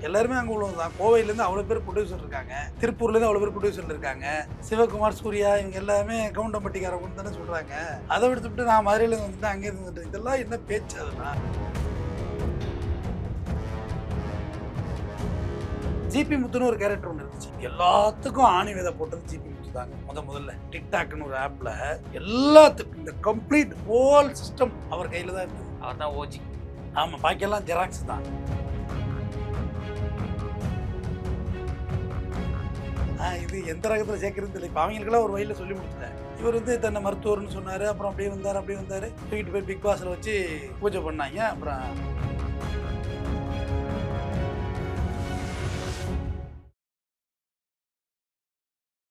எல்லாருமே அங்கே உள்ளவங்க தான். கோவையிலேருந்து அவ்வளோ பேர் ப்ரொடியூசர் இருக்காங்க, திருப்பூர்லேருந்து அவ்வளோ பேர் ப்ரொடியூசர் இருக்காங்க, சிவகுமார், சூர்யா இவங்க எல்லாமே கவுண்டம்பட்டிக்காரங்க தானே சொல்கிறாங்க. அதை விடுத்துட்டு நான் மதுரையிலேருந்து வந்துட்டு அங்கே இருந்துட்டு இதெல்லாம் என்ன பேச்சு? அதெல்லாம் ஜிபி முத்துன்னு ஒரு கேரக்டர் ஒன்று இருந்துச்சு. எல்லாத்துக்கும் ஆணி விதை போட்டது ஜிபி முத்து தாங்க. முதல்ல டிக்டாக்னு ஒரு ஆப்ல எல்லாத்துக்கும் இந்த கம்ப்ளீட் ஹோல் சிஸ்டம் அவர் கையில தான் இருந்தது. அவர் தான் ஓஜி. ஆமா, பாக்கியெல்லாம் ஜெராக்ஸ் தான். இது எந்த ரகத்தில் சேர்க்கறது இல்லை. இப்போ அவங்களுக்கெல்லாம் ஒரு வழியில் சொல்லி கொடுத்துட்டேன். இவர் வந்து தன்னை மருத்துவர்னு சொன்னார். அப்புறம் அப்படியே வந்தார் தூக்கிட்டு போய் பிக் பாஸில் வச்சு பூஜை பண்ணாங்க. அப்புறம்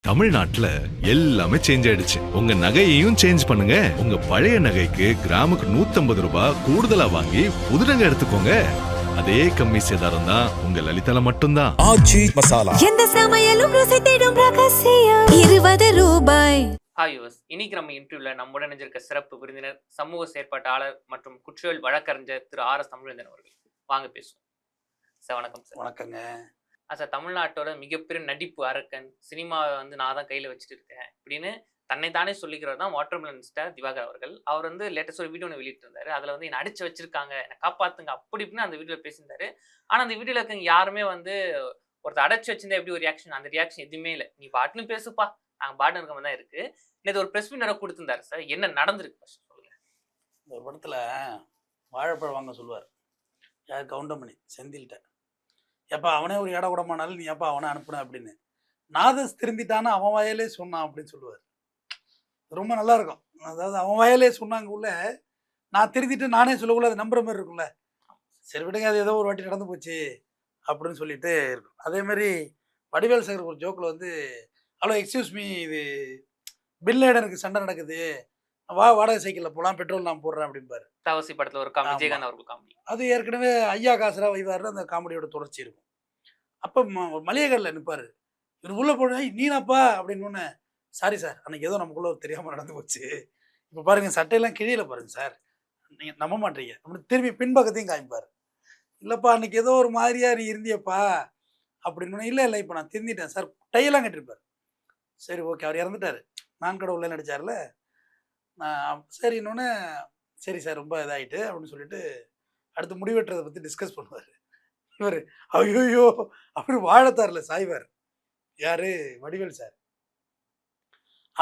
தமிழ்நாட்டுல எல்லாமே சேஞ்ச் ஆயிடுச்சு. உங்க நகையையும் சேஞ்ச் பண்ணுங்க. உங்க பழைய நகைக்கு கிராமுக்கு 150 ரூபாய் கூடுதலா வாங்கி புது நகை எடுத்துக்கோங்க. அதே கம்மி சேதாரம் தான் உங்க லலிதால மட்டும்தான். ஆச்சி மசாலா, எந்த சமையலும் ருசி தேடும் ரகசியம் 20 ரூபாய். ஹாய் யூஸ், இன்னைக்கு நம்ம இன்டர்வியூல நம்முடன் இணைஞ்சிருக்க சிறப்பு விருந்தினர் சமூக செயற்பாட்டாளர் மற்றும் குற்றவியல் வழக்கறிஞர் திரு R.S. தமிழ்வேந்தன் அவர்கள். வாங்க பேசுவோம் சார். வணக்கம் சார். வணக்கங்க சார். தமிழ்நாட்டோட மிகப்பெரிய நடிப்பு அரக்கன், சினிமாவை வந்து நான் தான் கையில் வச்சுட்டு இருக்கேன் அப்படின்னு தன்னை தானே சொல்லிக்கிறது தான் வாட்டர்மெலன் ஸ்டார் திவாகர் அவர்கள். அவர் வந்து லேட்டஸ்ட் ஒரு வீடியோ ஒன்று வெளியிட்டு இருந்தாரு. அதில் வந்து என்னை அடிச்சு வச்சிருக்காங்க, என்னை காப்பாத்துங்க அப்படி இப்படின்னு அந்த வீடியோவில் பேசியிருந்தாரு. ஆனால் அந்த வீடியோவில் இருக்கவங்க யாருமே வந்து ஒருத்தர் அடைச்சி வச்சிருந்தா எப்படி ஒரு ரியாக்ஷன், அந்த ரியாக்ஷன் எதுவுமே இல்லை. நீ பாட்டுன்னு பேசுப்பா, நாங்கள் பாட்டு இருக்க மாதிரி தான் இருக்கு. நேற்று ஒரு ப்ரெஸ் மீட் நடக்க கொடுத்துருந்தாரு சார். என்ன நடந்திருக்கு சொல்லுங்க. ஒரு படத்தில் வாழைப்பழம் வாங்க சொல்லுவார். யார்? கவுண்டமணி செந்தில்கிட்ட. எப்பா அவனே ஒரு இடம் விடமானாலும் நீ எப்பா அவனை அனுப்புன அப்படின்னு. நாதஸ் திருந்திட்டான்னு அவன் வாயிலே சொன்னான் அப்படின்னு சொல்லுவார். ரொம்ப நல்லா இருக்கும். அதாவது அவன் வாயிலே சொன்னாங்க உள்ள, நான் திருந்திட்டு நானே சொல்லக்குள்ள அது நம்புற மாதிரி இருக்கும்ல. சரி விடுங்க, அது ஏதோ ஒரு வாட்டி நடந்து போச்சு அப்படின்னு சொல்லிட்டு இருக்கும். அதே மாதிரி வடிவேல் சார் ஒரு ஜோக்கில் வந்து, ஹலோ எக்ஸ்கியூஸ் மீ, இது பில்லேடனுக்கு சண்டை நடக்குது, வா வாடகை சைக்கிளில் போகலாம், பெட்ரோல் நான் போடுறேன் அப்படிம்பாரு. தவசி படத்தில் ஒரு காமெடி, விஜயகாந்த் அவர்கள் காமெடி. அது ஏற்கனவே ஐயா காசுரா வைவாரு அந்த காமெடியோட தொடர்ச்சி இருக்கும். அப்போ மளிகை கடையில் நிற்பார். இவர் உள்ளே போன நீனாப்பா அப்படின்னு. சாரி சார், அன்றைக்கி ஏதோ நமக்குள்ளே தெரியாமல் நடந்து போச்சு. இப்போ பாருங்கள் சட்டையெல்லாம் கிழியில் பாருங்கள் சார், நீங்கள் நம்ப மாட்டீங்க அப்படின்னு திரும்பி பின்பக்கத்தையும் காமிப்பார். இல்லைப்பா அன்றைக்கி ஏதோ ஒரு மாதிரியாக நீ இருந்தியப்பா அப்படின்னு. இல்லை இப்போ நான் திருந்திட்டேன் சார், டையெல்லாம் கட்டிருப்பார். சரி ஓகே, அவர் இறந்துட்டார். நான் கூட உள்ளே நடித்தார்ல. சரி இன்னொன்று, சரி சார் ரொம்ப இதாகிட்டு அப்படின்னு சொல்லிட்டு அடுத்து முடிவெட்டுறதை பற்றி டிஸ்கஸ் பண்ணுவார். இவர் ஐயோயோ அப்படி வாழத்தாரில் சாய்வார். யார்? வடிவேல் சார்.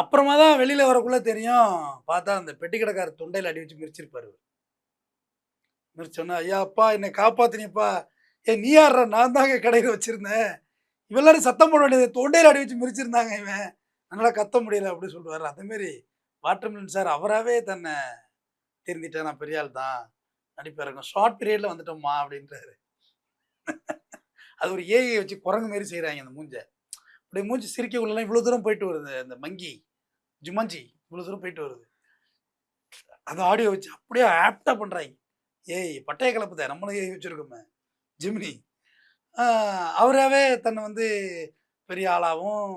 அப்புறமா தான் வெளியில் வரக்குள்ளே தெரியும், பார்த்தா அந்த பெட்டி கடைக்கார தொண்டையில் அடி வச்சு மிரிச்சிருப்பார். மிரிச்சோன்னா, ஐயா அப்பா என்னை காப்பாத்தினியப்பா. நீ யார்ற? நான் தாங்க கடையில் வச்சுருந்தேன். இவெல்லாரும் சத்தம் போட வேண்டியது, தொண்டையில் அடி வச்சு மிரிச்சிருந்தாங்க, இவன் நல்லா கத்த முடியல அப்படின்னு சொல்லுவார். அதேமாரி வாட்டர்மெலன் சார் அவராகவே தன்னை திருந்திட்டேன், நான் பெரிய ஆள் தான், நடிப்பிறக்கும் ஷார்ட் பீரியடில் வந்துட்டோம்மா அப்படின்றாரு. அது ஒரு ஏஐ வச்சு குரங்கு மாரி செய்கிறாங்க அந்த மூஞ்சை. அப்படியே மூஞ்சி சிரிக்கக்குள்ளலாம் இவ்வளோ தூரம் போயிட்டு வருது. அந்த மங்கி ஜுமஞ்சி இவ்வளோ தூரம் போயிட்டு வருது. அந்த ஆடியோ வச்சு அப்படியே ஆப்டாக பண்ணுறாங்க. ஏய் பட்டைய கலப்புத, நம்மளும் ஏஐ வச்சுருக்கோமே ஜிமினி. அவராகவே தன்னை வந்து பெரிய ஆளாகவும்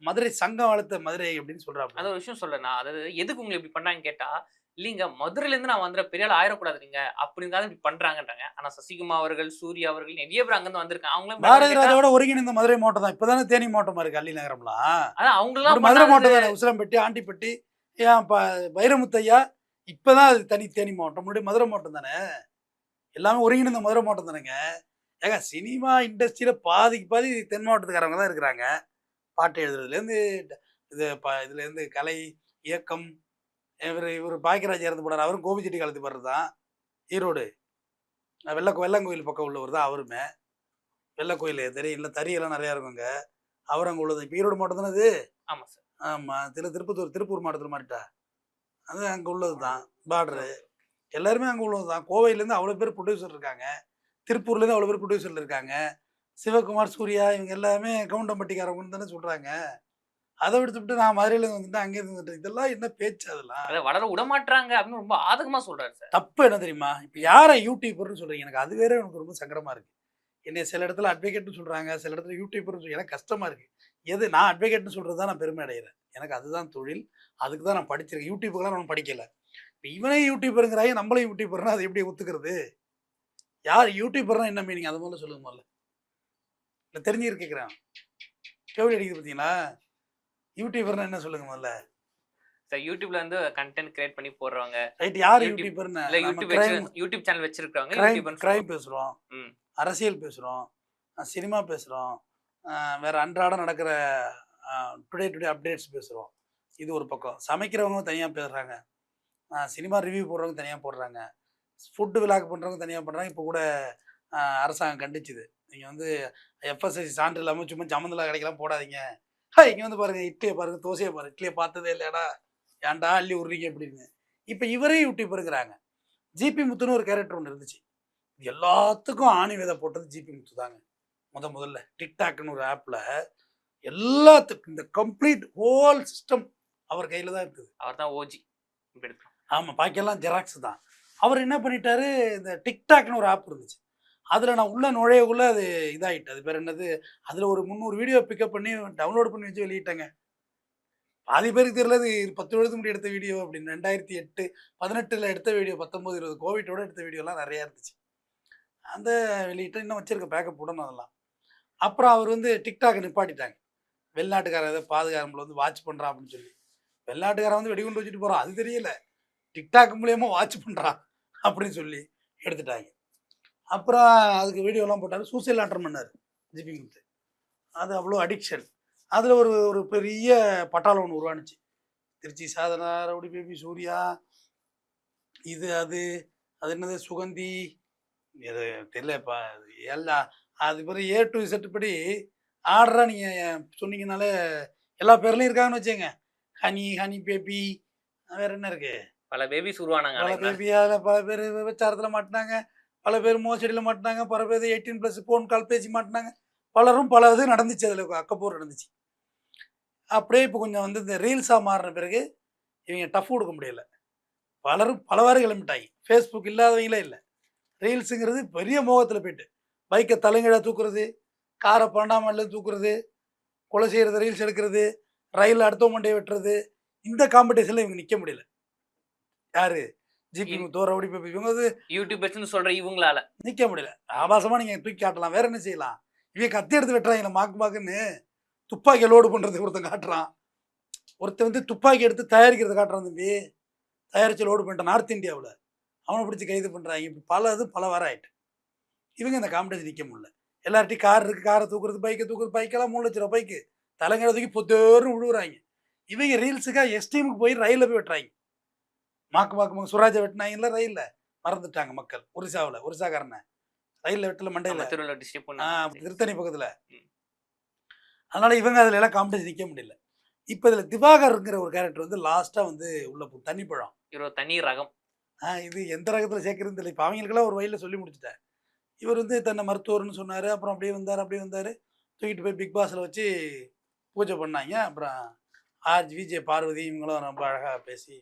மதுரை சங்கம் வளர்த்த மதுரை அப்படின்னு சொல்கிறாங்க. அந்த ஒரு விஷயம் சொல்கிறேன். அதாவது எதுக்கு உங்களை இப்படி பண்ணாங்கன்னு கேட்டால், இல்லைங்க மதுரையிலேருந்து நான் வந்துற பெரிய ஆள் ஆயிடக்கூடாதுங்க அப்படிங்காத இப்படி பண்ணுறாங்கன்றாங்க. ஆனால் சசிகுமார் அவர்கள், சூர்யா அவர்கள் நிறைய பேர் அங்கேருந்து வந்திருக்காங்க. அவங்களும் பாரதி ராஜாவோட ஒருங்கிணைந்த மதுரை மாவட்டம் தான். இப்போ தானே தேனி மாவட்டமாக இருக்குது அள்ளி நகரம்லாம். அதான் அவங்களாம் மதுரை மாவட்டம் தானே. உசிலம்பட்டி, ஆண்டிப்பட்டி, ஏன் வைரமுத்தையா இப்போ தான் அது தனி தேனி மாவட்டம். முன்னாடி மதுரை மாவட்டம் தானே. எல்லாமே ஒருங்கிணைந்த மதுரை மாவட்டம் தானேங்க. ஏங்க சினிமா இண்டஸ்ட்ரியில் பாதிக்கு பாதி தென் மாவட்டத்துக்காரவங்க தான் இருக்கிறாங்க. பாட்டு எழுதுறதுலேருந்து இதுலேருந்து கலை இயக்கம். இவர் பாக்கியராஜ் இறந்து போனார், அவரும் கோபிச்செட்டி காலத்து பாரு தான். ஈரோடு வெள்ளங்கோயில் பக்கம் உள்ளவர் தான் அவருமே. வெள்ளக்கோயில் தெரியும் இல்லை, தறியெல்லாம் நிறையா இருக்குங்க. அவர் அங்கே உள்ளது. இப்போ ஈரோடு மாவட்டம் தானே அது. ஆமாம் சார். ஆமாம், திருப்பூர் மாவட்டத்தில் மாறிட்டா அது அங்கே உள்ளது தான். பார்டரு எல்லாருமே அங்கே உள்ளது தான். கோவையிலேருந்து அவ்வளோ பேர் ப்ரொடியூசர் இருக்காங்க, திருப்பூர்லேருந்து அவ்வளோ பேர் ப்ரொடியூசர் இருக்காங்க. சிவகுமார், சூர்யா இவங்க எல்லாமே கவுண்டம்பட்டிக்காரவங்கன்னு தானே சொல்கிறாங்க. அதை விடுத்துட்டு நான் மதுரையில வந்துட்டு அங்கே இருந்துட்டு இதெல்லாம் என்ன பேச்சு? அதெல்லாம் அதை வளர விடமாட்டாங்க அப்படின்னு ரொம்ப ஆதகமாக சொல்கிறாரு சார். தப்பு என்ன தெரியுமா? இப்போ யாரை யூடியூபர்னு சொல்கிறீங்க? எனக்கு அது வேற எனக்கு ரொம்ப சங்கடமாக இருக்குது. என்னை சில இடத்துல அட்வொகேட்னு சொல்கிறாங்க, சில இடத்துல யூடியூபர்னு எனக்கு கஷ்டமாக இருக்குது. எது நான் அட்வொகேட்னு சொல்கிறது தான் நான் பெருமை அடைகிறேன். எனக்கு அதுதான் தொழில், அதுக்கு தான் நான் படிச்சிருக்கேன். யூடியூப்புக்கெல்லாம் நான் படிக்கலை. இப்போ இவனே யூடியூபருங்கிறாங்க, நம்மளும் யூடியூபர்னா அது எப்படி ஒத்துக்கிறது? யார் யூடியூபர்னா என்ன மீனிங்? அது முதல்ல சொல்லுங்க. முதல்ல இல்லை தெரிஞ்சுக்கிட்டு கேட்குறேன். கேள்வி அடிக்குது பார்த்தீங்களா? யூடியூபர்னா என்ன சொல்லுங்க முதல்ல? சார் யூடியூப்ல வந்து கண்டென்ட் கிரியேட் பண்ணி போடுறவங்க, ரைட், யார் யூடியூப் யூடியூபர்னு? இல்ல நம்ம யூடியூப் சேனல் வச்சிருக்கவங்க கிரைம் யூடியூபர்னு கிரைம் சொல்லுவாங்க. பேசுகிறோம், ம். அரசியல் பேசுகிறோம், சினிமா பேசுகிறோம், வேறு அன்றாடம் நடக்கிற டுடே அப்டேட்ஸ் பேசுகிறோம். இது ஒரு பக்கம். சமைக்கிறவங்க தனியாக பேசுகிறாங்க, சினிமா ரிவ்யூ போடுறவங்க தனியாக போடுறாங்க, ஃபுட்டு விளாக் பண்ணுறவங்க தனியாக பண்ணுறாங்க. இப்போ கூட அரசாங்கம் கண்டிச்சுது, நீங்கள் வந்து எஃப்எஸ்எஸ்சி சான்று இல்லாமல் சும்மா சம்மந்தில் கிடைக்கலாம் போடாதீங்க. இங்கே வந்து பாருங்கள், இட்லியை பாருங்கள், தோசையை பாருங்கள், இட்லியை பார்த்ததே இல்லையாடா, ஏன்டா அள்ளி விட்றீங்க அப்படின்னு. இப்போ இவரே யூடியூபருங்கிறாங்க. ஜிபி முத்துன்னு ஒரு கேரக்டர் ஒன்று இருந்துச்சு. எல்லாத்துக்கும் ஆணி விதை போட்டது ஜிபி முத்து தாங்க. முதல்ல டிக்டாக்னு ஒரு ஆப்பில் எல்லாத்துக்கும் இந்த கம்ப்ளீட் ஹோல் சிஸ்டம் அவர் கையில் தான் இருக்குது. அவர் தான் ஓஜி. ஆமாம், பாக்கியெல்லாம் ஜெராக்ஸ் தான். அவர் என்ன பண்ணிட்டாரு, இந்த டிக்டாக்னு ஒரு ஆப் இருந்துச்சு, அதில் நான் உள்ளே நுழையக்குள்ளே அது இதாகிட்டு. அது பேர் என்னது, அதில் ஒரு 300 வீடியோ பிக்கப் பண்ணி டவுன்லோட் பண்ணி வச்சு வெளியிட்டேங்க. பாதி பேருக்கு தெரியல இது 10 வருடத்துக்கு முன்னாடி எடுத்த வீடியோ அப்படின்னு. 2008 18 எடுத்த வீடியோ, 19 20 கோவிட்டோட எடுத்த வீடியோலாம் நிறையா இருந்துச்சு. அந்த வெளியிட்ட இன்னும் வச்சிருக்க பேக்கப் உடனே அதெல்லாம். அப்புறம் அவர் வந்து டிக்டாக் நிப்பாட்டிட்டாங்க. வெளிநாட்டுக்காரர் ஏதோ பாதுகாரங்களை வந்து வாட்ச் பண்ணுறான் அப்படின்னு சொல்லி. வெளிநாட்டுக்காரன் வந்து வெடிகுண்டு வச்சுட்டு போகிறான், அது தெரியல, டிக்டாக் மூலியமாக வாட்ச் பண்ணுறான் அப்படின்னு சொல்லி எடுத்துட்டாங்க. அப்புறம் அதுக்கு வீடியோலாம் போட்டார், சூசைல் ஆட்டம் பண்ணார் ஜிபி முத்து. அது அவ்வளோ அடிக்ஷன். அதில் ஒரு ஒரு பெரிய பட்டாளம் ஒன்று உருவானுச்சு. திருச்சி சாதனா, ரவுடி பேபி, சூர்யா, இது அது அது என்னது சுகந்தி, இது தெரியலப்பா எல்லாம். அது பிறகு A to Z படி ஆர்டராக நீங்கள் சொன்னீங்கனாலே எல்லா பேர்லையும் இருக்காங்கன்னு வச்சுங்க. ஹனி பேபி, வேறு என்ன இருக்குது, பல பேபிஸ் உருவானாங்க. பல பேபி. அதில் பல பேர் விபச்சாரத்தில் மாட்டினாங்க, பல பேர் மோசடியில் மாட்டினாங்க, பல பேர் 18+ ஃபோன் கால் பேசி மாட்டினாங்க. பலரும் பல இது நடந்துச்சு, அதில் அக்கப்போர் நடந்துச்சு. அப்படியே இப்போ கொஞ்சம் வந்து இந்த ரீல்ஸாக மாறின பிறகு இவங்க டஃப் கொடுக்க முடியல. பலரும் பலவாறு கிளம்பிட்டாங்க. ஃபேஸ்புக் இல்லாதவங்களே இல்லை. ரீல்ஸுங்கிறது பெரிய மோகத்தில் போயிட்டு, பைக்கை தலைங்கீழாக தூக்குறது, காரை 12ஆம் மாடியில் தூக்குறது, கொலை செய்கிறது, ரீல்ஸ் எடுக்கிறது, ரயிலில் அடுத்த மண்டையை வெட்டுறது, இந்த காம்படிஷனில் இவங்க நிற்க முடியல. யாரு, ஜிபி முத்து, ரவுடி பேபி, இவங்க வந்து யூடியூபர்ஸ்னு சொல்ற இவங்களால நிற்க முடியல. ஆபாசமாக நீங்கள் தூக்கி காட்டலாம், வேற என்ன செய்யலாம். இவங்க கத்தி எடுத்து வெட்டுறாங்க, மாக்குன்னு துப்பாக்கி லோடு பண்ணுறது ஒருத்தன் காட்டுறான். ஒருத்தன் வந்து துப்பாக்கி எடுத்து தயாரிக்கிறத காட்டுறான். தம்பி தயாரித்து லோடு பண்ணிட்டான் நார்த் இந்தியாவில், அவனை பிடிச்சி கைது பண்ணுறாங்க. இப்போ பல வாரம் ஆகிட்டு இவங்க இந்த காம்படிஷன் நிற்க முடியல. எல்லார்ட்டையும் கார் இருக்குது, காரை தூக்குறது, பைக்கை தூக்குறது, பைக்கெல்லாம் 3 லட்ச ரூபா பைக்கு தலைங்கடை தூக்கி பொத்தேர்னு விழுவுறாங்க. இவங்க ரீல்ஸுக்காக எஸ்டீமுக்கு போய் ரயிலில் போய் வெட்டுறாங்க. மாக்கு சுராஜை வெட்டினாங்கல்ல ரயிலில், மறந்துட்டாங்க மக்கள். ஒரிசாக்காரனை ரயிலில் வெட்டல மண்டையில், திருத்தணி பக்கத்தில். அதனால் இவங்க அதில் எல்லாம் காம்படிஷன் நிற்க முடியல. இப்போ இதில் திவாகருங்கிற ஒரு கேரக்டர் வந்து லாஸ்ட்டாக வந்து உள்ள தண்ணி பழம், தனி ரகம். இது எந்த ரகத்தில் சேர்க்குறதுன்னு தெரியல. இப்போ அவங்களுக்கெல்லாம் ஒரு வயலில் சொல்லி முடிச்சுட்டேன். இவர் வந்து தன்னை மருத்துவர்னு சொன்னார். அப்புறம் அப்படியே வந்தார், தூக்கிட்டு போய் பிக் பாஸில் வச்சு பூஜை பண்ணாங்க. அப்புறம் விஜய் பார்வதி இவங்களும் ரொம்ப அழகாக பேசி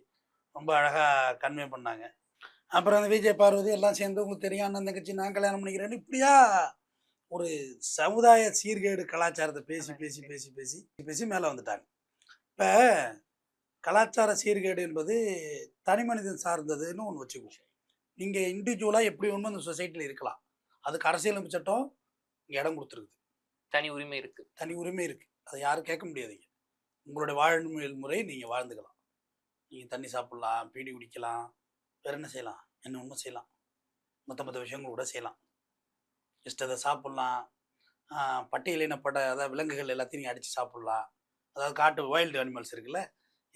ரொம்ப அழகாக கன்வே பண்ணாங்க. அப்புறம் அந்த விஜய் பார்வதி எல்லாம் சேர்ந்து உங்களுக்கு தெரியும் அண்ணன் தங்கச்சி நான் கல்யாணம் பண்ணிக்கிறேன்னு இப்படியா ஒரு சமுதாய சீர்கேடு கலாச்சாரத்தை பேசி பேசி பேசி பேசி பேசி மேலே வந்துட்டாங்க. இப்போ கலாச்சார சீர்கேடு என்பது தனி மனிதன் சார்ந்ததுன்னு ஒன்று வச்சுக்குவோம். நீங்கள் இண்டிவிஜுவலாக எப்படி ஒன்று அந்த சொசைட்டியில் இருக்கலாம், அதுக்கு அரசியலமைப்பு சட்டம் இங்கே இடம் கொடுத்துருக்குது. தனி உரிமை இருக்குது, அதை யாரும் கேட்க முடியாதுங்க. உங்களுடைய வாழ்வியல் முறை நீங்கள் வாழ்ந்துக்கலாம். நீங்கள் தண்ணி சாப்பிட்லாம், பீடி குடிக்கலாம், வேறு என்ன செய்யலாம், என்ன ஒன்றும் செய்யலாம், மற்ற விஷயங்கள் கூட செய்யலாம். இஷ்டத்தை சாப்பிட்லாம். பட்டியலினப்பட்ட அதாவது விலங்குகள் எல்லாத்தையும் நீங்கள் அடித்து சாப்பிட்லாம். அதாவது காட்டு வைல்டு அனிமல்ஸ் இருக்குல்ல,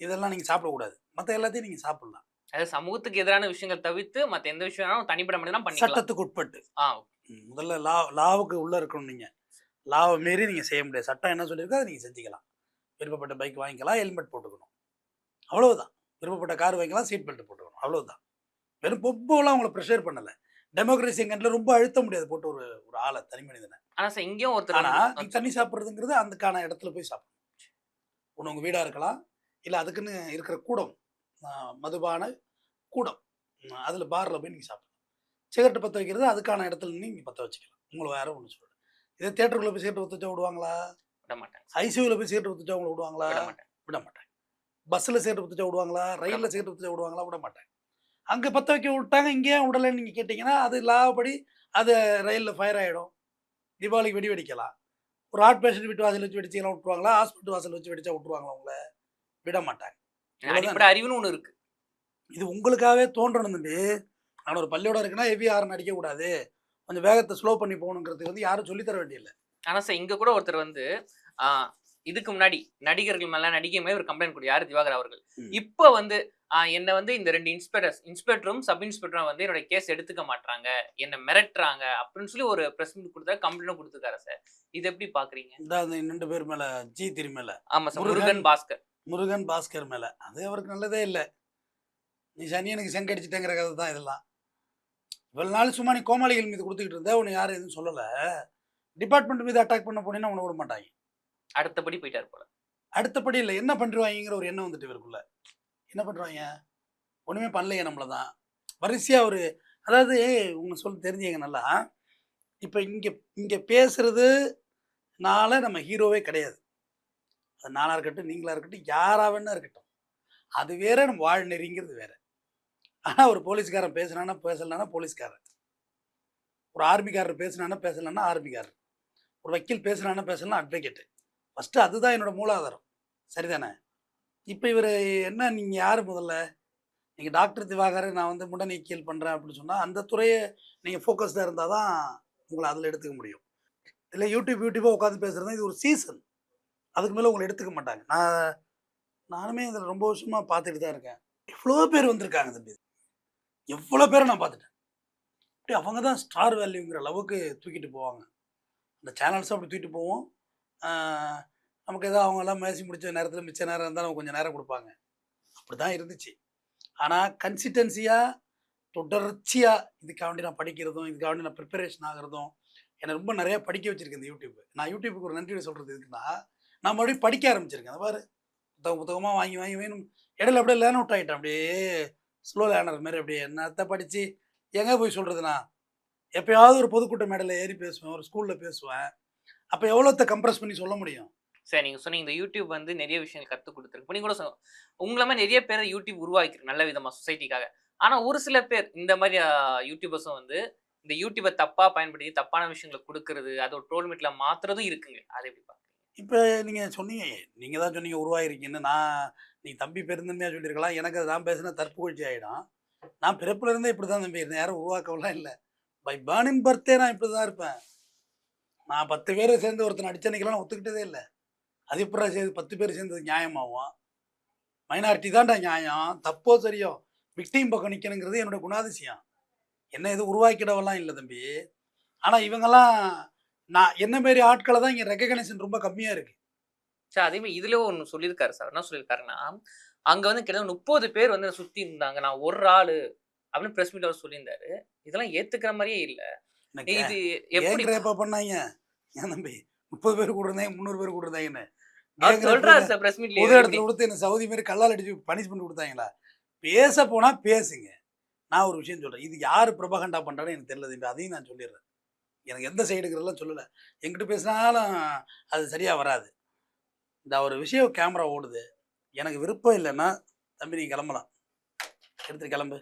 இதெல்லாம் நீங்கள் சாப்பிடக்கூடாது, மற்ற எல்லாத்தையும் நீங்கள் சாப்பிட்லாம். அதாவது சமூகத்துக்கு எதிரான விஷயங்கள் தவிர்த்து மற்ற எந்த விஷயம் தனிப்பட்ட மனிதனா பண்ணிக்கலாம், சட்டத்துக்கு உட்பட்டு. முதல்ல லாவுக்கு உள்ளே இருக்கணும். நீங்கள் லாவை மீறி நீங்கள் செய்ய முடியாது. சட்டம் என்ன சொல்லியிருக்கோ அதை நீங்கள் செஞ்சுக்கலாம். விருப்பப்பட்ட பைக் வாங்கிக்கலாம், ஹெல்மெட் போட்டுக்கணும், அவ்வளவுதான். விருப்பப்பட்ட கார் வாங்கிக்கலாம், சீட் பெல்ட் போட்டுக்கணும், அவ்வளவுதான். வெறும் பொப்போலாம் அவங்கள ப்ரெஷர் பண்ணலை. டெமோக்ரஸி கண்ட்ரில் ரொம்ப அழுத்த முடியாது போட்டு ஒரு ஆளை, தனி மனிதனை. ஆனால் சார் இங்கேயும் ஒருத்தர் ஆனால் தண்ணி சாப்பிட்றதுங்கிறது அதுக்கான இடத்துல போய் சாப்பிடணும். ஒன்று உங்கள் வீடாக இருக்கலாம், இல்லை அதுக்குன்னு இருக்கிற கூடம், மதுபான கூடம், அதில் பாரில் போய் நீங்கள் சாப்பிடலாம். சிகரெட்டு பற்ற வைக்கிறது அதுக்கான இடத்துல நீங்கள் பற்ற வச்சுக்கலாம். உங்களை வேற ஒன்று சொல்கிறேன். இதே தேட்டருக்குள்ளே போய் சிகரெட் ஊற்ற விடுவாங்களா? விட மாட்டாங்க. ஐசியூவில் போய் சிகரெட் ஊற்ற அவங்கள விடுவாங்களா? விட மாட்டாங்க. பஸ்ஸில் சிகரெட் ஊற்ற விடுவாங்களா? ரயிலில் சிகரெட் ஊற்ற விடுவாங்களா? விட மாட்டாங்க. அங்கே பற்ற வைக்க விட்டாங்க, இங்கேயே விடலைன்னு நீங்கள் கேட்டிங்கன்னா அது லாபப்படி அது ரயிலில் ஃபயர் ஆகிடும். தீபாவளிக்கு வெடி வெடிக்கலாம், ஒரு ஹார்ட் பேஷண்ட் வீட்டு வாசல் வச்சு வெடிச்சிக்கலாம் விட்டுருவாங்களா? ஹாஸ்பிட்டல் வாசல் வச்சு வெடிச்சா விட்டுருவாங்களா உங்கள? விட மாட்டாங்க. அடிப்படை அறிவுன்னு ஒண்ணு இருக்கு. இது உங்களுக்காகவே தோன்றணும் தம்பி. நான் ஒரு பள்ளியோட இருக்குன்னா ஹெவி ஹாரன் அடிக்கக்கூடாது. கொஞ்சம் வேகத்தை ஸ்லோ பண்ணி போகணுங்கிறதுக்கு வந்து யாரும் சொல்லி தர வேண்டியதில்ல. ஆனா சார் இங்க கூட ஒருத்தர் வந்து ஆ, இதுக்கு முன்னாடி நடிகர்கள் மேல நடிகை மேல ஒரு கம்ப்ளைண்ட் கொடுத்தார். யாரு? திவாகர் அவர்கள். இப்ப வந்து என்ன வந்து இந்த 2 இன்ஸ்பெக்டரும் சப் இன்ஸ்பெக்டரும் வந்து என்னோட கேஸ் எடுத்துக்க மாட்டாங்க, என்ன மிரட்டுறாங்க அப்படின்னு சொல்லி ஒரு பிரஸ் மீட் கொடுத்தாரு, கம்ப்ளைண்ட் கொடுத்துருக்காரு சார். இது எப்படி பாக்குறீங்க? இந்த 2 பேர் மேல திரு மேல ஆமா சார், முருகன் பாஸ்கர். முருகன் பாஸ்கர் மேல அது அவருக்கு நல்லதே இல்லை. நீ சனியனுக்கு செங்கடிச்சிட்டேங்கிற கதை தான் இதெல்லாம். இவ்வளவு நாள் சும்மா நீ கோமாளிகள் மீது கொடுத்துக்கிட்டு இருந்தா உன்னை யாரும் எதுவும் சொல்லல. டிபார்ட்மெண்ட் மீது அட்டாக் பண்ண போனீங்கன்னா உன்னை விட மாட்டாங்க. அடுத்தபடி போயிட்டாரு போல. அடுத்தபடி இல்லை, என்ன பண்ணிருவாங்கிற ஒரு எண்ணம் வந்துட்டு இவருக்குள்ள. என்ன பண்ணுவாங்க? ஒண்ணுமே பண்ணலையே நம்மள தான் வரிசையா ஒரு அதாவது உங்க சொல்ல தெரிஞ்சுங்க நல்லா. இப்ப இங்க இங்க பேசுறதுனால நம்ம ஹீரோவே கிடையாது. அது நானா இருக்கட்டும், நீங்களா இருக்கட்டும், யாரா வேணா இருக்கட்டும். அது வேற, நம்ம வாழ்நெறிங்கிறது வேற. ஆனா ஒரு போலீஸ்காரன் பேசுனானா பேசலனா போலீஸ்காரன், ஒரு ஆர்மிக்காரர் பேசுனானா பேசலன்னா ஆர்மிக்காரர், ஒரு வக்கீல் பேசுனானா பேசலனா அட்வொகேட்டு. ஃபர்ஸ்ட் அதுதான் என்னோட மூலாதாரம். சரிதானே? இப்போ இவர் என்ன, நீங்கள் யார் முதல்ல? நீங்கள் டாக்டர் திவாகர், நான் வந்து முட நீக்கியல் பண்ணுறேன் அப்படின்னு சொன்னால் அந்த துறையை நீங்கள் ஃபோக்கஸ்டாக இருந்தால் தான் உங்களை அதில் எடுத்துக்க முடியும். இல்லை யூடியூப்பாக உட்காந்து பேசுகிறது இது ஒரு சீசன், அதுக்கு மேலே உங்களை எடுத்துக்க மாட்டாங்க. நானுமே இதில் ரொம்ப வருஷமாக பார்த்துட்டு தான் இருக்கேன். எவ்வளோ பேர் வந்திருக்காங்க தம்பி, எவ்வளோ பேரை நான் பார்த்துட்டேன். அப்படி அவங்க தான் ஸ்டார் வேல்யூங்கிற அளவுக்கு தூக்கிட்டு போவாங்க. அந்த சேனல்ஸும் அப்படி தூக்கிட்டு போவோம். நமக்கு எதாவது அவங்கெல்லாம் மேசி முடிச்ச நேரத்தில் மிச்ச நேரம் இருந்தால் நமக்கு கொஞ்சம் நேரம் கொடுப்பாங்க. அப்படி தான் இருந்துச்சு. ஆனால் கன்சிஸ்டன்சியாக தொடர்ச்சியாக இதுக்காண்டி நான் படிக்கிறதும் இதுக்காண்டி நான் ப்ரிப்பரேஷன் ஆகிறதும் என்னை ரொம்ப நிறையா படிக்க வச்சுருக்கேன் இந்த யூடியூப். நான் யூடியூப்புக்கு ஒரு நன்றி சொல்கிறது இருக்குன்னா, நான் மறுபடியும் படிக்க ஆரம்பிச்சிருக்கேன். அதை பாரு, புத்தகமாக வாங்கி வாங்கி வேணும். இடையில அப்படியே லேர்ன் அவுட் ஆகிட்டேன். அப்படியே ஸ்லோ லேர்னர் மாதிரி அப்படியே என்னத்தை படித்து எங்கே போய் சொல்கிறதுனா, எப்போயாவது ஒரு பொதுக்கூட்ட மேடையில் ஏறி பேசுவேன், ஒரு ஸ்கூலில் பேசுவேன். அப்போ எவ்வளோத்தை கம்ப்ரஸ் பண்ணி சொல்ல முடியும்? சார் நீங்க சொன்னீங்க இந்த யூடியூப் வந்து நிறைய விஷயங்கள் கற்றுக் கொடுத்துருக்கு. இப்போ நீங்க கூட உங்களை மாதிரி நிறைய பேர் யூடியூப் உருவாக்கிருக்கு நல்ல விதமாக சொசைட்டிக்காக. ஆனால் ஒரு சில பேர் இந்த மாதிரி யூடியூபர்ஸும் வந்து இந்த யூடியூபை தப்பாக பயன்படுத்தி தப்பான விஷயங்களை கொடுக்கறது, அதை ஒரு ட்ரோல் மீட்டில் மாற்றுறதும் இருக்குங்க. அதை எப்படி பார்க்குறீங்க? இப்போ நீங்கள் சொன்னீங்க, நீங்கள் தான் சொன்னீங்க உருவாகிருக்கீங்கன்னு. நீங்கள் தம்பி பெருந்தன்மையாக சொல்லியிருக்கலாம். எனக்கு அது நான் பேசுனா தற்புகழ்ச்சி ஆகிடும். நான் பிறப்புலேருந்தே இப்படி தான் தம்பி இருந்தேன், யாரும் உருவாக்கவெல்லாம் இல்லை. பை பேர்னிங் பர்த்தே நான் இப்படி தான் இருப்பேன். நான் 10 பேரை சேர்ந்து ஒருத்தனை அடிச்சனைக்கெல்லாம் நான் ஒத்துக்கிட்டதே இல்லை. அது எப்படா சேர்ந்து 10 பேர் சேர்ந்தது நியாயமாகும்? மைனாரிட்டி தான்டா நியாயம். தப்போ சரியோ விக்டிம் பக்கம் நிற்கணுங்கிறது என்னோட குணாதிசயம். என்ன எதுவும் உருவாக்கிடவெல்லாம் இல்லை தம்பி. ஆனால் இவங்கெல்லாம் நான் என்ன மாரி ஆட்களை தான் இங்கே ரெக்கக்னைசேஷன் ரொம்ப கம்மியாக இருக்குது. சார் அதே மாதிரி இதுல ஒன்று சொல்லியிருக்காரு சார். என்ன சொல்லியிருக்காருன்னா, அங்கே வந்து கிட்டத்தட்ட 30 பேர் வந்து சுற்றி இருந்தாங்க, நான் ஒரு ஆள் அப்படின்னு பிரஸ் மீட் அவர் சொல்லியிருந்தாரு. இதெல்லாம் ஏற்றுக்கிற மாதிரியே இல்லை. இது எப்படி ரேப்பா பண்ணாங்க? ஏன் தம்பி 30 பேர் கூட இருந்தாங்க, 300 பேர் கூட இருந்தாங்கன்னு சொல்றாரு சார் பிரஸ் மீட்ல. பொது இடத்துல கொடுத்து என்ன சவுதி மாரி கல்லால் அடிச்சு பனிஷ்மெண்ட் கொடுத்தாங்களா? பேச போனால் பேசுங்க. நான் ஒரு விஷயம் சொல்கிறேன், இது யார் ப்ரொபகண்டா பண்ணுறான்னு எனக்கு தெரியல தம்பி. அதையும் நான் சொல்லிடுறேன். எனக்கு எந்த சைடுங்கிறதெல்லாம் சொல்லலை. எங்கிட்ட பேசினாலும் அது சரியாக வராது. இந்த ஒரு விஷயம் கேமரா ஓடுது, எனக்கு விருப்பம் இல்லைன்னா தம்பி நீ கிளம்பலாம், எடுத்துட்டு கிளம்பு,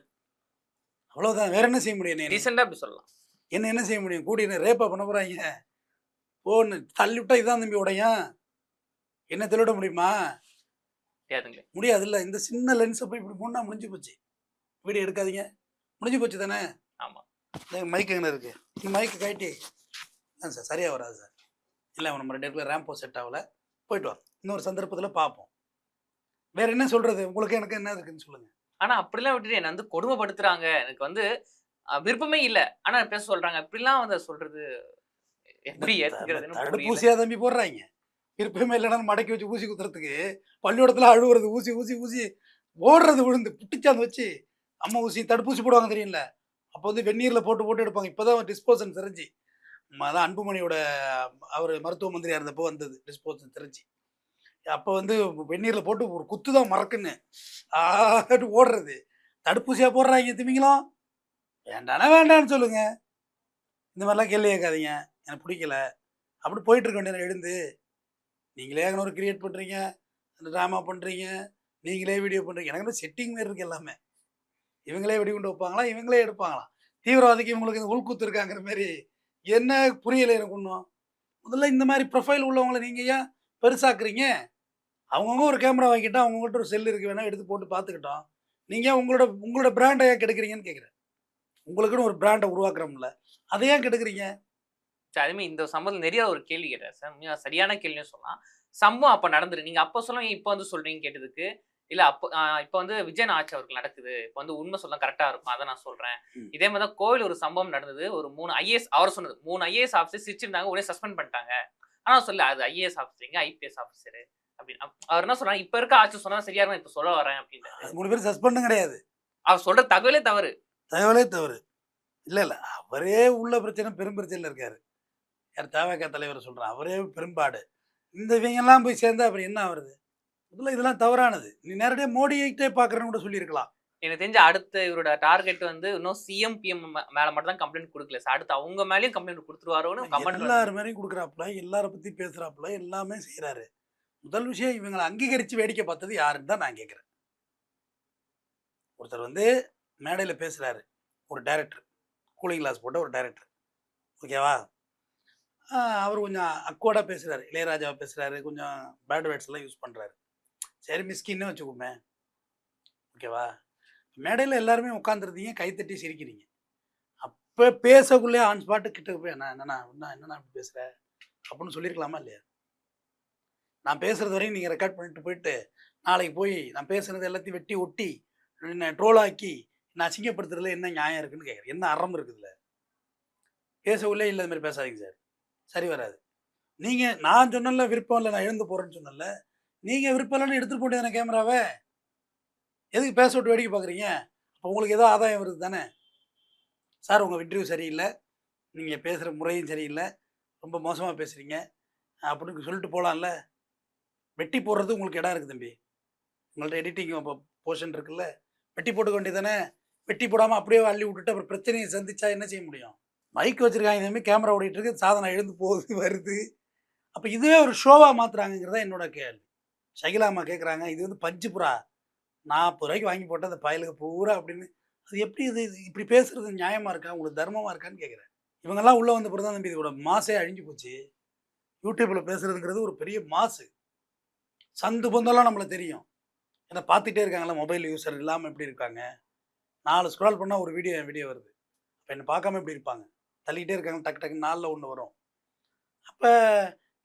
அவ்வளோதான். வேற என்ன செய்ய முடியும்? ரீசெண்டாக அப்படி சொல்லலாம். என்ன செய்ய முடியும்? கூடி என்ன ரேப்பா பண்ண போகிறாங்க? ஓன்னு தள்ளி விட்டா இதுதான் தம்பி உடையும். என்ன தெளிவிட முடியுமா? முடியாது. இல்லை, இந்த சின்ன லென்ஸை போய் இப்படி முன்னா முடிஞ்சு போச்சு. வீடியோ எடுக்காதீங்க, முடிஞ்சு போச்சு தானே? ஆமாம். மைக் எங்கே இருக்குது? இந்த மைக்கு கைட்டி சார் சரியாக வராது சார். இல்லை நம்ம 2 பேருக்குள்ள ரேம்போ செட் ஆகலை, போயிட்டு வரோம், இன்னொரு சந்தர்ப்பத்தில் பார்ப்போம். வேற என்ன சொல்கிறது? உங்களுக்கு எனக்கு என்ன இருக்குன்னு சொல்லுங்கள். ஆனால் அப்படிலாம் விட்டுட்டு என்னை வந்து கொடுமைப்படுத்துகிறாங்க, எனக்கு வந்து விருப்பமே இல்லை ஆனால் பேச சொல்கிறாங்க, அப்படிலாம் வந்து சொல்கிறது எப்படி ஏற்றுக்கிறதுன்னு? தடுப்பூசியாக தம்பி போடுறாங்க. விருப்பமே இல்லைன்னா மடக்கி வச்சு ஊசி குத்துறதுக்கு பள்ளிக்கூடத்தில் அழுவுறது, ஊசி ஊசி ஊசி ஓடுறது, விழுந்து புட்டிச்சாந்து வச்சு அம்மா ஊசி தடுப்பூசி போடுவாங்க தெரியும்ல. அப்போ வந்து வெந்நீரில் போட்டு போட்டு எடுப்பாங்க. இப்போ தான் டிஸ்போசன் தெரிஞ்சு, அதான் அன்புமணியோட அவர் மருத்துவ மந்திரியாக இருந்தப்போ வந்தது டிஸ்போசன் தெரிஞ்சு. அப்போ வந்து வெந்நீரில் போட்டு ஒரு குத்து தான் மறக்குன்னு ஓடுறது. தடுப்பூசியாக போடுறாங்க திமிங்கலாம். வேண்டானா வேண்டான்னு சொல்லுங்கள். இந்த மாதிரிலாம் கேள்வி கேட்காதீங்க, எனக்கு பிடிக்கல அப்படி போயிட்டு இருக்க வேண்டிய எழுந்து. நீங்களே ஒரு கிரியேட் பண்ணுறீங்க, ட்ராமா பண்ணுறீங்க, நீங்களே வீடியோ பண்ணுறீங்க. எனக்கு செட்டிங் மாரி இருக்குது எல்லாமே. இவங்களே வெடிகுண்டு வைப்பாங்களா, இவங்களே எடுப்பாங்களாம். தீவிரவாதிக்கு இவங்களுக்கு இந்த உள்கூத்து இருக்காங்கிற மாரி என்ன புரியலை எனக்கு ஒன்றும். முதல்ல இந்த மாதிரி ப்ரொஃபைல் உள்ளவங்களை நீங்கள் ஏன் பெருசாக்குறீங்க? அவங்கவுங்க ஒரு கேமரா வாங்கிட்டா அவங்ககிட்ட ஒரு செல் இருக்கு, வேணா எடுத்து போட்டு பார்த்துக்கிட்டோம். நீங்கள் உங்களோட பிராண்டை ஏன் கெடுக்குறீங்கன்னு கேட்குறேன். உங்களுக்குன்னு ஒரு பிராண்டை உருவாக்குறோம்ல, அதை ஏன் கெடுக்குறீங்க? சரி, அதே மாதிரி இந்த சம்பவத்தில் நிறைய ஒரு கேள்வி கேட்டேன் சார். சரியான கேள்வியும் சொல்லலாம். சம்பவம் அப்போ நடந்துரு, நீங்கள் அப்போ சொல்லுங்க, இப்போ வந்து சொல்கிறீங்க கேட்டதுக்கு, இல்லை அப்போ இப்போ வந்து விஜயன் ஆட்சி அவர்கள் நடக்குது, இப்போ வந்து உண்மை சொல்ல கரெக்டாக இருக்கும், அதை நான் சொல்கிறேன். இதே மாதிரி தான் கோவில் ஒரு சம்பவம் நடந்தது. ஒரு 3 ஐஏஎஸ், அவர் சொன்னது 3 ஐஏஎஸ் ஆஃபீஸர் சிரிச்சிருந்தாங்க, உடனே சஸ்பெண்ட் பண்ணிட்டாங்க. ஆனால் சொல்ல அது ஐஏஎஸ் ஆஃபீஸருங்க, ஐபிஎஸ் ஆஃபீஸரு அப்படின்னு. அவர் என்ன சொல்றாங்க, இப்போ இருக்க ஆட்சி சொன்னா சரியா இருக்கும், இப்போ சொல்ல வரேன் அப்படின்னு. 3 பேர் சஸ்பெண்டும் கிடையாது. அவர் சொல்ற தகவலே தவறு. இல்லை அவரே உள்ள பிரச்சனை, பெரும் பிரச்சனையில் இருக்காரு. யார் தவக தலைவர் சொல்கிறான், அவரே பெரும்பாடு. இந்த இவங்கெல்லாம் போய் சேர்ந்தா அப்புறம் என்ன ஆகுறது? முதல்ல இதெல்லாம் தவறானது. நீ நேரடியாக மோடியிட்டே பார்க்குறேன்னு கூட சொல்லியிருக்கலாம். எனக்கு தெரிஞ்ச அடுத்த இவரோட டார்கெட் வந்து இன்னும் சிஎம் பிஎம் மேல மட்டும் தான் கம்ப்ளைண்ட் கொடுக்கல சார், அடுத்து அவங்க மேலேயும் கம்ப்ளைண்ட் கொடுத்துருவாரோன்னு கமெண்ட் எல்லாரு மேலேயும் கொடுக்குறாப்புல, எல்லாரை பற்றி பேசுகிறாப்புல, எல்லாமே செய்கிறாரு. முதல் விஷயம் இவங்களை அங்கீகரித்து வேடிக்கை பார்த்தது யாருன்னு தான் நான் கேட்குறேன். ஒருத்தர் வந்து மேடையில் பேசுகிறாரு, ஒரு டைரக்டர், கூலிங் கிளாஸ் போட்ட ஒரு டைரக்டர், ஓகேவா? அவர் கொஞ்சம் அக்வர்டாக பேசுகிறாரு, இளையராஜாவை பேசுகிறாரு, கொஞ்சம் பேட் வேர்ட்ஸ் எல்லாம் யூஸ் பண்ணுறாரு. சரி, மிஸ்கின்னு வச்சுக்கோமே, ஓகேவா? மேடையில் எல்லாருமே உட்காந்துருந்தீங்க, கைத்தட்டி சிரிக்கிறீங்க. அப்போ பேசக்குள்ளே ஆன் ஸ்பாட்டு கிட்ட போய் என்னண்ணா இப்படி பேசுகிற அப்படின்னு சொல்லியிருக்கலாமா இல்லையா? நான் பேசுகிறது வரையும் நீங்கள் ரெக்கார்ட் பண்ணிட்டு போயிட்டு நாளைக்கு போய் நான் பேசுகிறது எல்லாத்தையும் வெட்டி ஒட்டி ட்ரோல் ஆக்கி நான் அசிங்கப்படுத்துறதுல என்ன நியாயம் இருக்குன்னு கேட்குறேன். என்ன அறம் இருக்குதுல்ல? பேசக்குள்ளே இல்லை, இது மாதிரி பேசாதீங்க சார், சரி வராது. நீங்கள் நான் சொன்னல விருப்பம் இல்லை, நான் எழுந்து போகிறேன்னு சொன்னல, நீங்கள் விருப்பம் இல்லைன்னு எடுத்துகிட்டு போட்டு தானே கேமராவை, எதுக்கு பேச விட்டு வேடிக்கை பார்க்குறீங்க? அப்போ உங்களுக்கு ஏதோ ஆதாயம் வருது தானே? சார் உங்கள் இன்டர்வியூ சரியில்லை, நீங்கள் பேசுகிற முறையும் சரியில்லை, ரொம்ப மோசமாக பேசுகிறீங்க அப்படின்னு சொல்லிட்டு போகலாம்ல. வெட்டி போடுறது உங்களுக்கு இடம் இருக்குது தம்பி, உங்கள்ட்ட எடிட்டிங் போர்ஷன் இருக்குல்ல, வெட்டி போட்டுக்க வேண்டியது தானே. வெட்டி போடாமல் அப்படியே அள்ளி விட்டுட்டு அப்புறம் பிரச்சனையை சந்திச்சா என்ன செய்ய முடியும்? மைக் வச்சுருக்காங்க, இதேமாதிரி கேமரா ஓடிட்டு இருக்கு, சாதனை எழுந்து போகுது வருது. அப்போ இதுவே ஒரு ஷோவாக மாற்றுறாங்கிறதா என்னோட கேள்வி. ஷகிலாமா கேட்குறாங்க, இது வந்து பஞ்சுப்புறா 40 ரூபாய்க்கு வாங்கி போட்டால் அந்த பயலுக்கு பூரா அப்படின்னு. அது எப்படி இது இப்படி பேசுறது நியாயமாக இருக்கா, உங்களுக்கு தர்மமாக இருக்கான்னு கேட்குறேன். இவங்கெல்லாம் உள்ளே வந்த பிறகு தான் தம்பி இதோட மாசே அழிஞ்சு போச்சு. யூடியூப்பில் பேசுறதுங்கிறது ஒரு பெரிய மாசு. சந்து பொந்தெல்லாம் நம்மளை தெரியும், ஏன்னா பார்த்துட்டே இருக்காங்களா, மொபைல் யூஸர் இல்லாமல் எப்படி இருக்காங்க. 4 ஸ்க்ரால் பண்ணால் ஒரு வீடியோ வருது. அப்போ என்ன பார்க்காம எப்படி இருப்பாங்க? தள்ளிக்கிட்டே இருக்காங்க, டக்கு டக்குன்னு 4ல் 1 வரும். அப்போ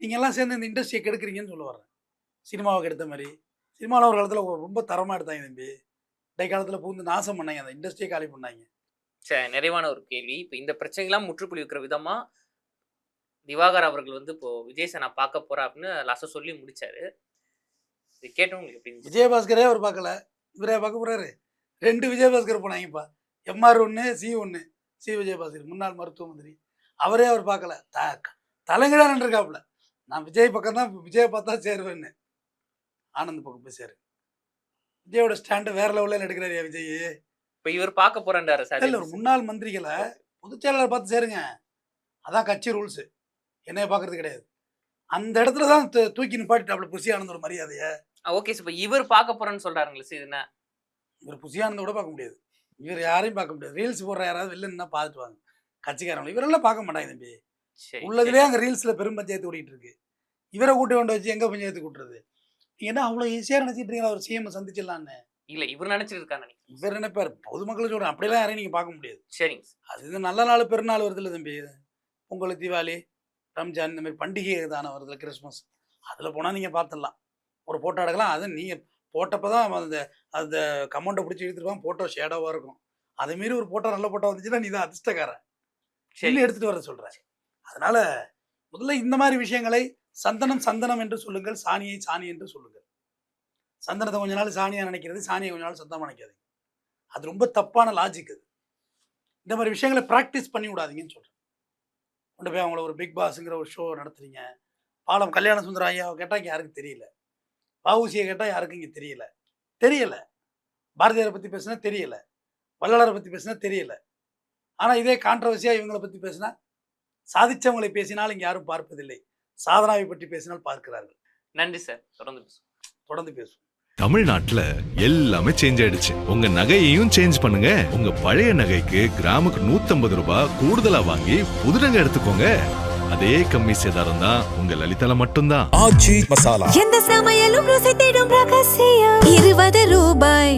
நீங்கள்லாம் சேர்ந்து இந்த இண்டஸ்ட்ரியை கெடுக்குறீங்கன்னு சொல்ல வர்றேன். சினிமாவை கெடுத்த மாதிரி சினிமாவில் ஒரு காலத்தில் ரொம்ப தரமாக எடுத்தாங்க தம்பி, இடைக்காலத்தில் பூந்து நாசம் பண்ணாங்க, அந்த இண்டஸ்ட்ரியை காலி பண்ணாங்க. சரி, நிறைவான ஒரு கேள்வி. இப்போ இந்த பிரச்சனைகள்லாம் முற்றுப்புள்ளி வைக்கிற விதமாக திவாகர் அவர்கள் வந்து இப்போ விஜய் சார் நான் பார்க்க போகிறேன் அப்படின்னு லாஸ்ட்டாக சொல்லி முடிச்சாரு. இது கேட்டவங்களுக்கு எப்படி? விஜயபாஸ்கரே அவர் பார்க்கல, இவரே பார்க்க போகிறாரு. 2 விஜயபாஸ்கர் போனாங்கப்பா, எம்ஆர் 1 சி 1. சி விஜயபாஸ்கர் முன்னாள் மருத்துவ மந்திரி, அவரே அவர் பார்க்கல. தலைங்கடா நின்றுருக்காப்புல, நான் விஜய் பக்கம் தான், விஜயை பார்த்தா சேருவேன்னு. ஆனந்த் பக்கம் போய் சேரு. விஜயோட ஸ்டாண்டு வேற லெவலில் எடுக்கிறாரியா விஜய்? இப்போ இவர் பார்க்க போறாரு சார். இல்லை, ஒரு முன்னாள் மந்திரிகளை பொதுச்செயலாளர் பார்த்து சேருங்க, அதான் கட்சி ரூல்ஸு. என்னைய பார்க்கறது கிடையாது. அந்த இடத்துல தான் தூக்கி நிப்பாட்டிட்டாப்புல புசி ஆனந்த் ஒரு மரியாதையை. ஓகே சார், இப்போ இவர் பார்க்க போறேன்னு சொல்றாருங்களே சார், என்ன இவர் புசி ஆனந்த கூட பார்க்க முடியாது, இவர் யாரையும் பார்க்க முடியாது. ரீல்ஸ் போடுற யாராவது வெளிலன்னா பார்த்துட்டு வாங்க, கட்சிக்காரங்க இவரெல்லாம் பார்க்க மாட்டாங்க தம்பி. உள்ளதுலேயே அங்கே ரீல்ஸில் பெரும் பஞ்சாயத்து ஓடிட்டு இருக்கு. இவரை கூட்டி கொண்டு வச்சு எங்கே பஞ்சாயத்து கூட்டுறது? ஏன்னா அவ்வளோ ஈஸியாக நினச்சிட்டு இருக்கீங்களா ஒரு சிஎம் சந்திச்சிடலான்னு? இல்லை, இவர் நினைச்சிட்டு இருக்காரு. இவர் நினைப்பார், பொதுமக்களை சொல்கிறேன், அப்படிலாம் யாரையும் நீங்கள் பார்க்க முடியாது. சரிங்க, அது நல்ல நாள் பெருநாள் வருது இல்லை தம்பி, பொங்கல், தீபாவளி, ரம்ஜான், இந்த மாதிரி பண்டிகை தானே வருதுல, கிறிஸ்மஸ், அதில் போனால் நீங்கள் பார்த்துடலாம், ஒரு ஃபோட்டோ எடுக்கலாம். அது நீங்கள் போட்டப்போ தான் அந்த கமெண்ட்டை பிடிச்சி எடுத்துருப்பாங்க, ஃபோட்டோ ஷேடோவாக இருக்கும். அதேமாரி ஒரு ஃபோட்டோ நல்ல ஃபோட்டோ வந்துச்சுன்னா நீ தான் அதிர்ஷ்டக்காரன், சரி எடுத்துகிட்டு வர சொல்கிறேன். அதனால் முதல்ல இந்த மாதிரி விஷயங்களை சந்தனம் என்று சொல்லுங்கள், சாணியை சாணி என்று சொல்லுங்கள். சந்தனத்தை கொஞ்ச நாள் சாணியாக நினைக்கிறது, சாணியை கொஞ்ச நாள் சந்தமாக நினைக்காதீங்க, அது ரொம்ப தப்பான லாஜிக். அது இந்த மாதிரி விஷயங்களை ப்ராக்டிஸ் பண்ணி விடாதீங்கன்னு சொல்கிறேன். கொண்டு போய் அவங்கள ஒரு பிக் பாஸுங்கிற ஒரு ஷோ நடத்துறீங்க. பாலம் கல்யாண சுந்தரம் ஐயாவை கேட்டால் இங்கே யாருக்கும் தெரியல, வஉசியை கேட்டால் யாருக்கும் இங்கே தெரியல, பாரதியாரை பற்றி பேசுனா தெரியல, வள்ளலாரை பற்றி பேசுனா தெரியல. ஆனால் இதே கான்ட்ரவர்சியாக இவங்களை பற்றி பேசினா, சாதிச்சவங்களை பேசினால் இங்கே யாரும் பார்ப்பதில்லை, சாதனாவை பற்றி பேசினால் பார்க்கிறார்கள். நன்றி சார், தொடர்ந்து பேசுவோம். தமிழ்நாட்டுல எல்லாமே சேஞ்ச் ஆயிடுச்சு. உங்க நகையையும் சேஞ்ச் பண்ணுங்க. உங்க பழைய நகைக்கு கிராமுக்கு 150 ரூபாய் கூடுதலா வாங்கி புது நகை எடுத்துக்கோங்க. அதே கம்மி சேதாரம் தான் உங்க லலிதால மட்டும்தான். ஆச்சி மசாலா. எந்த சமையலும் ருசி தேடும் ரகசியம் 20 ரூபாய்.